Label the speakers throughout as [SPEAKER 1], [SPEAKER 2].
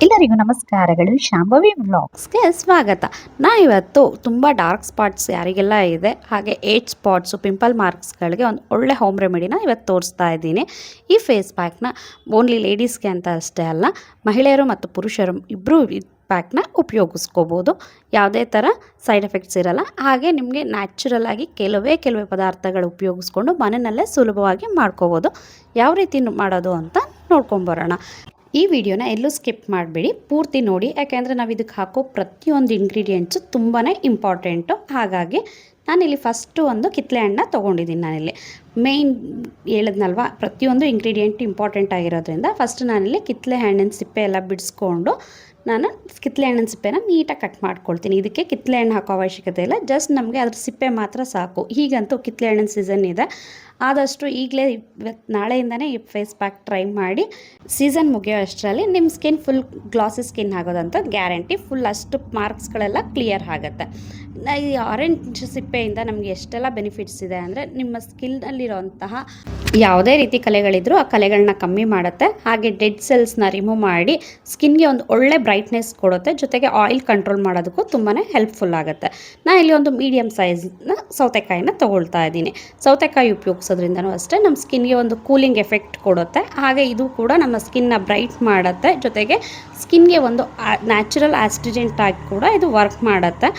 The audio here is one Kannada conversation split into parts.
[SPEAKER 1] ಎಲ್ಲರಿಗೂ ನಮಸ್ಕಾರಗಳು. ಶಾಂಭವಿ ವ್ಲಾಗ್ಸ್ಗೆ ಸ್ವಾಗತ. ಇವತ್ತು ತುಂಬ ಡಾರ್ಕ್ ಸ್ಪಾಟ್ಸ್ ಯಾರಿಗೆಲ್ಲ ಇದೆ, ಹಾಗೆ ಏಜ್ ಸ್ಪಾಟ್ಸು, ಪಿಂಪಲ್ ಮಾರ್ಕ್ಸ್ಗಳಿಗೆ ಒಂದು ಒಳ್ಳೆ ಹೋಮ್ ರೆಮಿಡಿನ ಇವತ್ತು ತೋರಿಸ್ತಾ ಇದ್ದೀನಿ. ಈ ಫೇಸ್ ಪ್ಯಾಕ್ನ ಓನ್ಲಿ ಲೇಡೀಸ್ಗೆ ಅಂತ ಅಷ್ಟೇ ಅಲ್ಲ, ಮಹಿಳೆಯರು ಮತ್ತು ಪುರುಷರು ಇಬ್ಬರೂ ಪ್ಯಾಕ್ನ ಉಪಯೋಗಿಸ್ಕೋಬೋದು. ಯಾವುದೇ ಥರ ಸೈಡ್ ಎಫೆಕ್ಟ್ಸ್ ಇರಲ್ಲ. ಹಾಗೆ ನಿಮಗೆ ನ್ಯಾಚುರಲ್ ಆಗಿ ಕೆಲವೇ ಪದಾರ್ಥಗಳು ಉಪಯೋಗಿಸ್ಕೊಂಡು ಮನೆಯಲ್ಲೇ ಸುಲಭವಾಗಿ ಮಾಡ್ಕೋಬೋದು. ಯಾವ ರೀತಿ ಮಾಡೋದು ಅಂತ ನೋಡ್ಕೊಂಬರೋಣ. ಈ ವಿಡಿಯೋನ ಎಲ್ಲೂ ಸ್ಕಿಪ್ ಮಾಡಬೇಡಿ, ಪೂರ್ತಿ ನೋಡಿ. ಯಾಕೆಂದರೆ ನಾವು ಇದಕ್ಕೆ ಹಾಕೋ ಪ್ರತಿಯೊಂದು ಇಂಗ್ರೀಡಿಯೆಂಟ್ಸು ತುಂಬಾ ಇಂಪಾರ್ಟೆಂಟು. ಹಾಗಾಗಿ ನಾನಿಲ್ಲಿ ಫಸ್ಟು ಒಂದು ಕಿತ್ತಳೆ ಹಣ್ಣು ತೊಗೊಂಡಿದ್ದೀನಿ. ನಾನಿಲ್ಲಿ ಮೇಯ್ನ್ ಹೇಳಿದ್ನಲ್ವ, ಪ್ರತಿಯೊಂದು ಇಂಗ್ರೀಡಿಯೆಂಟ್ ಇಂಪಾರ್ಟೆಂಟ್ ಆಗಿರೋದ್ರಿಂದ ಫಸ್ಟ್ ನಾನಿಲ್ಲಿ ಕಿತ್ತಳೆ ಹಣ್ಣಿನ ಸಿಪ್ಪೆ ಎಲ್ಲ ಬಿಡಿಸ್ಕೊಂಡು ನಾನು ಕಿತ್ತಳೆ ಹಣ್ಣಿನ ಸಿಪ್ಪೆನ ನೀಟಾಗಿ ಕಟ್ ಮಾಡ್ಕೊಳ್ತೀನಿ. ಇದಕ್ಕೆ ಕಿತ್ತಳೆ ಹಣ್ಣು ಹಾಕೋ ಅವಶ್ಯಕತೆ ಇಲ್ಲ, ಜಸ್ಟ್ ನಮಗೆ ಅದ್ರ ಸಿಪ್ಪೆ ಮಾತ್ರ ಸಾಕು. ಹೀಗಂತೂ ಕಿತ್ತಳೆ ಹಣ್ಣಿನ ಸೀಸನ್ ಇದೆ. ಆದಷ್ಟು ಈಗಲೇ ನಾಳೆಯಿಂದನೇ ಈ ಫೇಸ್ ಪ್ಯಾಕ್ ಟ್ರೈ ಮಾಡಿ. ಸೀಸನ್ ಮುಗಿಯೋ ಅಷ್ಟರಲ್ಲಿ ನಿಮ್ಮ ಸ್ಕಿನ್ ಫುಲ್ ಗ್ಲಾಸಿ ಸ್ಕಿನ್ ಆಗೋದಂತ ಗ್ಯಾರಂಟಿ. ಫುಲ್ ಅಷ್ಟು ಮಾರ್ಕ್ಸ್ಗಳೆಲ್ಲ ಕ್ಲಿಯರ್ ಆಗುತ್ತೆ. ಈ ಆರೆಂಜ್ ಸಿಪ್ಪೆಯಿಂದ ನಮಗೆ ಎಷ್ಟೆಲ್ಲ ಬೆನಿಫಿಟ್ಸ್ ಇದೆ ಅಂದರೆ, ನಿಮ್ಮ ಸ್ಕಿನ್ನಲ್ಲಿರೋಂತಹ ಯಾವುದೇ ರೀತಿ ಕಲೆಗಳಿದ್ರೂ ಆ ಕಲೆಗಳನ್ನ ಕಮ್ಮಿ ಮಾಡುತ್ತೆ. ಹಾಗೆ ಡೆಡ್ ಸೆಲ್ಸ್ನ ರಿಮೂವ್ ಮಾಡಿ ಸ್ಕಿನ್ಗೆ ಒಂದು ಒಳ್ಳೆ ಬ್ರೈಟ್ನೆಸ್ ಕೊಡುತ್ತೆ. ಜೊತೆಗೆ ಆಯಿಲ್ ಕಂಟ್ರೋಲ್ ಮಾಡೋದಕ್ಕೂ ತುಂಬಾ ಹೆಲ್ಪ್ಫುಲ್ ಆಗುತ್ತೆ. ನಾನು ಇಲ್ಲಿ ಒಂದು ಮೀಡಿಯಮ್ ಸೈಜ್ನ ಸೌತೆಕಾಯಿನ ತೊಗೊಳ್ತಾ ಇದ್ದೀನಿ. ಸೌತೆಕಾಯಿ ಉಪಯೋಗಿಸೋದ್ರಿಂದನೂ ಅಷ್ಟೇ ನಮ್ಮ ಸ್ಕಿನ್ಗೆ ಒಂದು ಕೂಲಿಂಗ್ ಎಫೆಕ್ಟ್ ಕೊಡುತ್ತೆ. ಹಾಗೆ ಇದು ಕೂಡ ನಮ್ಮ ಸ್ಕಿನ್ನ ಬ್ರೈಟ್ ಮಾಡುತ್ತೆ. ಜೊತೆಗೆ ಸ್ಕಿನ್ಗೆ ಒಂದು ನ್ಯಾಚುರಲ್ ಆಸ್ಟಿಜೆಂಟ್ ಆಗಿ ಕೂಡ ಇದು ವರ್ಕ್ ಮಾಡುತ್ತೆ.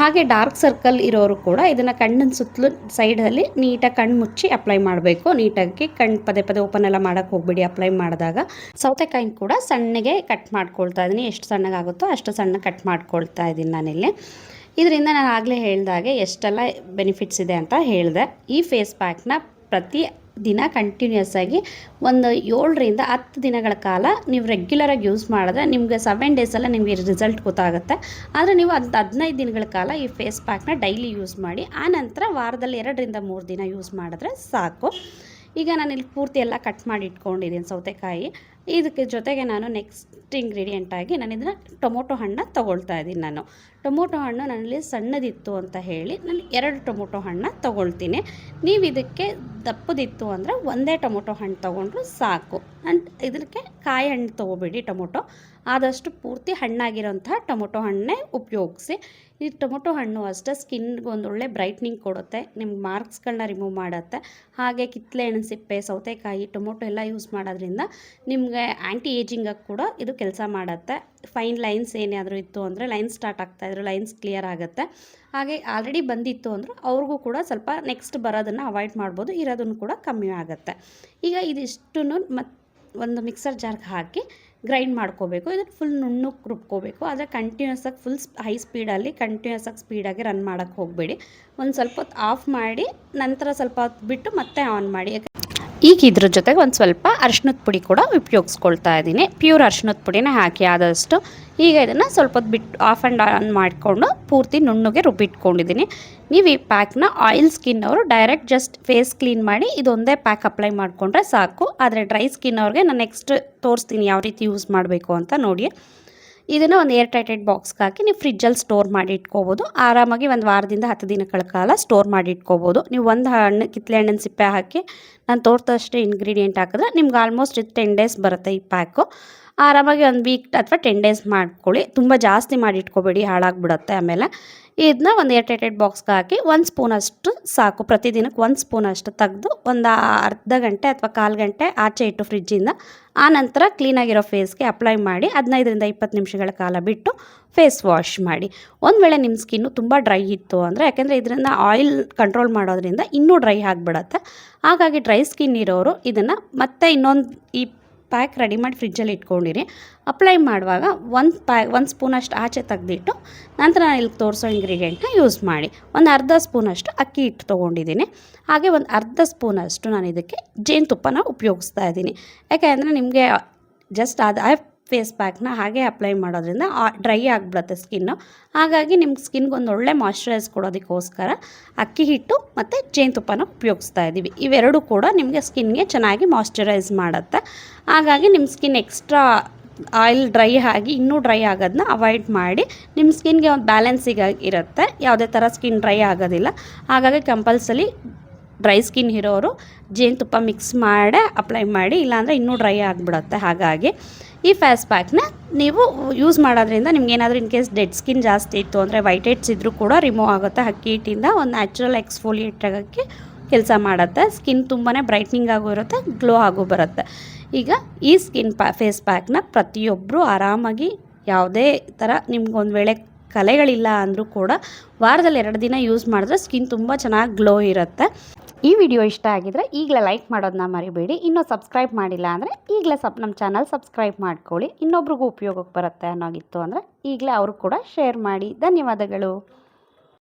[SPEAKER 1] ಹಾಗೆ ಡಾರ್ಕ್ ಸರ್ಕಲ್ ಇರೋರು ಕೂಡ ಇದನ್ನು ಕಣ್ಣಿನ ಸುತ್ತಲೂ ಸೈಡಲ್ಲಿ ನೀಟಾಗಿ ಕಣ್ಣು ಮುಚ್ಚಿ ಅಪ್ಲೈ ಮಾಡಬೇಕು. ನೀಟಾಗಿ ಕಣ್ಣು ಪದೇ ಓಪನ್ ಎಲ್ಲ ಮಾಡೋಕ್ಕೆ ಹೋಗ್ಬಿಡಿ. ಅಪ್ಲೈ ಮಾಡಿದಾಗ ಸೌತೆಕಾಯಿನ ಕೂಡ ಸಣ್ಣಗೆ ಕಟ್ ಮಾಡ್ಕೊಳ್ತಾ ಇದ್ದೀನಿ. ಎಷ್ಟು ಸಣ್ಣಗಾಗುತ್ತೋ ಅಷ್ಟು ಸಣ್ಣ ಕಟ್ ಮಾಡ್ಕೊಳ್ತಾ ಇದ್ದೀನಿ ನಾನಿಲ್ಲಿ. ಇದರಿಂದ ನಾನು ಆಗಲೇ ಹೇಳಿದಾಗೆ ಎಷ್ಟೆಲ್ಲ ಬೆನಿಫಿಟ್ಸ್ ಇದೆ ಅಂತ ಹೇಳಿದೆ. ಈ ಫೇಸ್ ಪ್ಯಾಕ್ನ ಪ್ರತಿ ದಿನ ಕಂಟಿನ್ಯೂಸ್ ಆಗಿ ಒಂದು 7ರಿಂದ 10 ದಿನಗಳ ಕಾಲ ನೀವು ರೆಗ್ಯುಲರಾಗಿ ಯೂಸ್ ಮಾಡಿದ್ರೆ ನಿಮಗೆ 7 ಡೇಸಲ್ಲ ನಿಮಗೆ ರಿಸಲ್ಟ್ ಗೊತ್ತಾಗುತ್ತೆ. ಆದರೆ ನೀವು 15 ದಿನಗಳ ಕಾಲ ಈ ಫೇಸ್ ಪ್ಯಾಕ್ನ ಡೈಲಿ ಯೂಸ್ ಮಾಡಿ. ಆನಂತರ ವಾರದಲ್ಲಿ 2ರಿಂದ 3 ದಿನ ಯೂಸ್ ಮಾಡಿದ್ರೆ ಸಾಕು. ಈಗ ನಾನು ಇಲ್ಲಿ ಪೂರ್ತಿ ಎಲ್ಲ ಕಟ್ ಮಾಡಿ ಇಟ್ಕೊಂಡಿದ್ದೀನಿ ಸೌತೆಕಾಯಿ. ಇದಕ್ಕೆ ಜೊತೆಗೆ ನಾನು ನೆಕ್ಸ್ಟ್ ಇಂಗ್ರೀಡಿಯೆಂಟಾಗಿ ನಾನು ಇದನ್ನು ಟೊಮೊಟೊ ಹಣ್ಣು ತೊಗೊಳ್ತಾ ಇದ್ದೀನಿ. ನಾನು ಟೊಮೊಟೊ ಹಣ್ಣು ನನ್ನಲ್ಲಿ ಸಣ್ಣದಿತ್ತು ಅಂತ ಹೇಳಿ ನಾನು 2 ಟೊಮೊಟೊ ಹಣ್ಣು ತೊಗೊಳ್ತೀನಿ. ನೀವು ಇದಕ್ಕೆ ದಪ್ಪದಿತ್ತು ಅಂದರೆ ಒಂದೇ ಟೊಮೊಟೊ ಹಣ್ಣು ತೊಗೊಂಡ್ರು ಸಾಕು. ಇದಕ್ಕೆ ಕಾಯಿ ಹಣ್ಣು ತೊಗೋಬೇಡಿ. ಟೊಮೊಟೊ ಆದಷ್ಟು ಪೂರ್ತಿ ಹಣ್ಣಾಗಿರೋಂತಹ ಟೊಮೊಟೊ ಹಣ್ಣೇ ಉಪಯೋಗಿಸಿ. ಈ ಟೊಮೊಟೊ ಹಣ್ಣು ಅಷ್ಟೇ ಸ್ಕಿನ್ಗೆ ಒಂದೊಳ್ಳೆ ಬ್ರೈಟ್ನಿಂಗ್ ಕೊಡುತ್ತೆ, ನಿಮ್ಗೆ ಮಾರ್ಕ್ಸ್ಗಳನ್ನ ರಿಮೂವ್ ಮಾಡುತ್ತೆ. ಹಾಗೆ ಕಿತ್ತಳೆ ಹಣ್ಣಿನ ಸಿಪ್ಪೆ, ಸೌತೆಕಾಯಿ, ಟೊಮೊಟೊ ಎಲ್ಲ ಯೂಸ್ ಮಾಡೋದ್ರಿಂದ ನಿಮಗೆ ಆ್ಯಂಟಿ ಏಜಿಂಗಾಗಿ ಕೂಡ ಇದು ಕೆಲಸ ಮಾಡುತ್ತೆ. ಫೈನ್ ಲೈನ್ಸ್ ಏನಾದರೂ ಇತ್ತು ಅಂದರೆ, ಲೈನ್ಸ್ ಸ್ಟಾರ್ಟ್ ಆಗ್ತಾಯಿದ್ರು, ಲೈನ್ಸ್ ಕ್ಲಿಯರ್ ಆಗುತ್ತೆ. ಹಾಗೆ ಆಲ್ರೆಡಿ ಬಂದಿತ್ತು ಅಂದರೂ ಅವ್ರಿಗೂ ಕೂಡ ಸ್ವಲ್ಪ ನೆಕ್ಸ್ಟ್ ಬರೋದನ್ನು ಅವಾಯ್ಡ್ ಮಾಡ್ಬೋದು, ಇರೋದನ್ನು ಕೂಡ ಕಮ್ಮಿ ಆಗುತ್ತೆ. ಈಗ ಇದಿಷ್ಟನ್ನು ಒಂದು ಮಿಕ್ಸರ್ ಜಾರ್ಗೆ ಹಾಕಿ ಗ್ರೈಂಡ್ ಮಾಡ್ಕೋಬೇಕು. ಇದನ್ನು ಫುಲ್ ನುಣ್ಣಗೆ ರುಬ್ಕೋಬೇಕು. ಆದರೆ ಕಂಟಿನ್ಯೂಸ್ ಆಗಿ ಫುಲ್ ಹೈ ಸ್ಪೀಡಲ್ಲಿ ಕಂಟಿನ್ಯೂಸ್ ಆಗಿ ಸ್ಪೀಡಾಗಿ ರನ್ ಮಾಡೋಕ್ಕೆ ಹೋಗಬೇಡಿ. ಒಂದು ಸ್ವಲ್ಪ ಹೊತ್ತು ಆಫ್ ಮಾಡಿ ನಂತರ ಸ್ವಲ್ಪ ಹೊತ್ತು ಬಿಟ್ಟು ಮತ್ತೆ ಆನ್ ಮಾಡಿ. ಈಗ ಇದ್ರ ಜೊತೆಗೆ ಒಂದು ಸ್ವಲ್ಪ ಅರಿಶಿನದ ಪುಡಿ ಕೂಡ ಉಪಯೋಗಿಸ್ಕೊಳ್ತಾ ಇದ್ದೀನಿ. ಪ್ಯೂರ್ ಅರಿಶಿನದ ಪುಡಿನ ಹಾಕಿ ಆದಷ್ಟು. ಈಗ ಇದನ್ನು ಸ್ವಲ್ಪ ಹೊತ್ತು ಬಿಟ್ಟು ಆಫ್ ಆ್ಯಂಡ್ ಆನ್ ಮಾಡಿಕೊಂಡು ಪೂರ್ತಿ ನುಣ್ಣಗೆ ರುಬ್ಬಿಟ್ಕೊಂಡಿದ್ದೀನಿ. ನೀವು ಈ ಪ್ಯಾಕ್ನ ಆಯಿಲ್ ಸ್ಕಿನ್ ಅವರು ಡೈರೆಕ್ಟ್ ಜಸ್ಟ್ ಫೇಸ್ ಕ್ಲೀನ್ ಮಾಡಿ ಇದೊಂದೇ ಪ್ಯಾಕ್ ಅಪ್ಲೈ ಮಾಡಿಕೊಂಡ್ರೆ ಸಾಕು. ಆದರೆ ಡ್ರೈ ಸ್ಕಿನ್ ಅವ್ರಿಗೆ ನಾನು ನೆಕ್ಸ್ಟ್ ತೋರಿಸ್ತೀನಿ ಯಾವ ರೀತಿ ಯೂಸ್ ಮಾಡಬೇಕು ಅಂತ ನೋಡಿ. ಇದನ್ನು ಒಂದು ಏರ್ ಟೈಟೆಡ್ ಬಾಕ್ಸ್ಗೆ ಹಾಕಿ ನೀವು ಫ್ರಿಜ್ಜಲ್ಲಿ ಸ್ಟೋರ್ ಮಾಡಿ ಇಟ್ಕೋಬೋದು. ಆರಾಮಾಗಿ ಒಂದು ವಾರದಿಂದ 10 ದಿನಗಳ ಕಾಲ ಸ್ಟೋರ್ ಮಾಡಿ ಇಟ್ಕೋಬೋದು. ನೀವು ಒಂದು ಕಿತ್ತಳೆ ಹಣ್ಣಿನ ಸಿಪ್ಪೆ ಹಾಕಿ ನಾನು ತೋರಿಸೋಷ್ಟು ಇಂಗ್ರೀಡಿಯೆಂಟ್ ಹಾಕಿದ್ರೆ ನಿಮ್ಗೆ ಆಲ್ಮೋಸ್ಟ್ 10 ಡೇಸ್ ಬರುತ್ತೆ ಈ ಪ್ಯಾಕು. ಆರಾಮಾಗಿ ಒಂದು ವೀಕ್ ಅಥವಾ 10 ಡೇಸ್ ಮಾಡ್ಕೊಳ್ಳಿ. ತುಂಬ ಜಾಸ್ತಿ ಮಾಡಿ ಇಟ್ಕೋಬೇಡಿ, ಹಾಳಾಗಿಬಿಡುತ್ತೆ ಆಮೇಲೆ. ಇದನ್ನ ಒಂದು ಏರ್ ಟೈಟೆಡ್ ಬಾಕ್ಸ್ಗೆ ಹಾಕಿ 1 ಸ್ಪೂನಷ್ಟು ಸಾಕು. ಪ್ರತಿದಿನಕ್ಕೆ 1 ಸ್ಪೂನಷ್ಟು ತೆಗೆದು ಒಂದು ಅರ್ಧ ಗಂಟೆ ಅಥವಾ 1/4 ಗಂಟೆ ಆಚೆ ಇಟ್ಟು ಫ್ರಿಜ್ಜಿಂದ, ಆನಂತರ ಕ್ಲೀನಾಗಿರೋ ಫೇಸ್ಗೆ ಅಪ್ಲೈ ಮಾಡಿ 15ರಿಂದ 20 ನಿಮಿಷಗಳ ಕಾಲ ಬಿಟ್ಟು ಫೇಸ್ ವಾಶ್ ಮಾಡಿ. ಒಂದು ವೇಳೆ ನಿಮ್ಮ ಸ್ಕಿನ್ನು ತುಂಬ ಡ್ರೈ ಇತ್ತು ಅಂದರೆ, ಯಾಕೆಂದರೆ ಇದರಿಂದ ಆಯಿಲ್ ಕಂಟ್ರೋಲ್ ಮಾಡೋದ್ರಿಂದ ಇನ್ನೂ ಡ್ರೈ ಆಗಿಬಿಡತ್ತೆ. ಹಾಗಾಗಿ ಡ್ರೈ ಸ್ಕಿನ್ ಇರೋರು ಇದನ್ನು ಮತ್ತೆ ಇನ್ನೊಂದು ಈ ಪ್ಯಾಕ್ ರೆಡಿ ಮಾಡಿ ಫ್ರಿಜ್ಜಲ್ಲಿ ಇಟ್ಕೊಂಡಿರಿ. ಅಪ್ಲೈ ಮಾಡುವಾಗ 1 ಸ್ಪೂನಷ್ಟು ಆಚೆ ತೆಗೆದಿಟ್ಟು ನಂತರ ನಾನು ಇಲ್ಲಿ ತೋರಿಸೋ ಇಂಗ್ರೀಡಿಯೆಂಟ್ನ ಯೂಸ್ ಮಾಡಿ. ಒಂದು ಅರ್ಧ ಸ್ಪೂನಷ್ಟು ಅಕ್ಕಿ ಹಿಟ್ಟು ತೊಗೊಂಡಿದ್ದೀನಿ. ಹಾಗೆ ಒಂದು ಅರ್ಧ ಸ್ಪೂನಷ್ಟು ನಾನು ಇದಕ್ಕೆ ಜೇನುತುಪ್ಪನ ಉಪಯೋಗಿಸ್ತಾ ಇದ್ದೀನಿ. ಯಾಕೆಂದರೆ ನಿಮಗೆ ಜಸ್ಟ್ ಅದು ಫೇಸ್ ಪ್ಯಾಕ್ನ ಹಾಗೆ ಅಪ್ಲೈ ಮಾಡೋದ್ರಿಂದ ಡ್ರೈ ಆಗಿಬಿಡುತ್ತೆ ಸ್ಕಿನ್ನು. ಹಾಗಾಗಿ ನಿಮ್ಮ ಸ್ಕಿನ್ಗೆ ಒಂದು ಒಳ್ಳೆ ಮಾಯ್ಶ್ಚರೈಸ್ ಕೊಡೋದಕ್ಕೋಸ್ಕರ ಅಕ್ಕಿ ಹಿಟ್ಟು ಮತ್ತು ಜೇನುತುಪ್ಪನ ಉಪಯೋಗಿಸ್ತಾ ಇದ್ದೀವಿ. ಇವೆರಡೂ ಕೂಡ ನಿಮಗೆ ಸ್ಕಿನ್ಗೆ ಚೆನ್ನಾಗಿ ಮಾಯ್ಶ್ಚರೈಸ್ ಮಾಡುತ್ತೆ. ಹಾಗಾಗಿ ನಿಮ್ಮ ಸ್ಕಿನ್ ಎಕ್ಸ್ಟ್ರಾ ಆಯಿಲ್ ಡ್ರೈ ಆಗಿ ಇನ್ನೂ ಡ್ರೈ ಆಗೋದನ್ನ ಅವಾಯ್ಡ್ ಮಾಡಿ ನಿಮ್ಮ ಸ್ಕಿನ್ಗೆ ಒಂದು ಬ್ಯಾಲೆನ್ಸಿಗೆ ಇರುತ್ತೆ. ಯಾವುದೇ ಥರ ಸ್ಕಿನ್ ಡ್ರೈ ಆಗೋದಿಲ್ಲ. ಹಾಗಾಗಿ ಕಂಪಲ್ಸರಿ ಡ್ರೈ ಸ್ಕಿನ್ ಇರೋರು ಜೇನುತುಪ್ಪ ಮಿಕ್ಸ್ ಮಾಡೇ ಅಪ್ಲೈ ಮಾಡಿ, ಇಲ್ಲಾಂದರೆ ಇನ್ನೂ ಡ್ರೈ ಆಗಿಬಿಡುತ್ತೆ. ಹಾಗಾಗಿ ಈ ಫೇಸ್ ಪ್ಯಾಕ್ನ ನೀವು ಯೂಸ್ ಮಾಡೋದ್ರಿಂದ ನಿಮ್ಗೇನಾದರೂ ಇನ್ ಕೇಸ್ ಡೆಡ್ ಸ್ಕಿನ್ ಜಾಸ್ತಿ ಇತ್ತು ಅಂದರೆ, ವೈಟ್ ಹೆಡ್ಸ್ ಇದ್ದರೂ ಕೂಡ ರಿಮೂವ್ ಆಗುತ್ತೆ. ಅಕ್ಕಿ ಹಿಟ್ಟಿಂದ ಒಂದು ನ್ಯಾಚುರಲ್ ಎಕ್ಸ್ಫೋಲಿಯೇಟ್ ಆಗೋಕ್ಕೆ ಕೆಲಸ ಮಾಡುತ್ತೆ. ಸ್ಕಿನ್ ತುಂಬಾ ಬ್ರೈಟ್ನಿಂಗ್ ಆಗು ಇರುತ್ತೆ, ಗ್ಲೋ ಆಗು ಬರುತ್ತೆ. ಈಗ ಈ ಫೇಸ್ ಪ್ಯಾಕ್ನ ಪ್ರತಿಯೊಬ್ಬರು ಆರಾಮಾಗಿ ಯಾವುದೇ ಥರ ನಿಮ್ಗೊಂದು ವೇಳೆ ಕಲೆಗಳಿಲ್ಲ ಅಂದರೂ ಕೂಡ ವಾರದಲ್ಲಿ 2 ದಿನ ಯೂಸ್ ಮಾಡಿದ್ರೆ ಸ್ಕಿನ್ ತುಂಬ ಚೆನ್ನಾಗಿ ಗ್ಲೋ ಇರುತ್ತೆ. ಈ ವಿಡಿಯೋ ಇಷ್ಟ ಆಗಿದ್ರೆ ಈಗಲೇ ಲೈಕ್ ಮಾಡೋದನ್ನ ಮರಿಬೇಡಿ. ಇನ್ನೂ ಸಬ್ಸ್ಕ್ರೈಬ್ ಮಾಡಿಲ್ಲ ಅಂದರೆ ಈಗಲೇ ನಮ್ಮ ಚಾನಲ್ ಸಬ್ಸ್ಕ್ರೈಬ್ ಮಾಡ್ಕೊಳ್ಳಿ. ಇನ್ನೊಬ್ರಿಗೂ ಉಪಯೋಗಕ್ಕೆ ಬರುತ್ತೆ ಅನ್ನೋಗಿತ್ತು ಅಂದರೆ ಈಗಲೇ ಅವರು ಕೂಡ ಶೇರ್ ಮಾಡಿ. ಧನ್ಯವಾದಗಳು.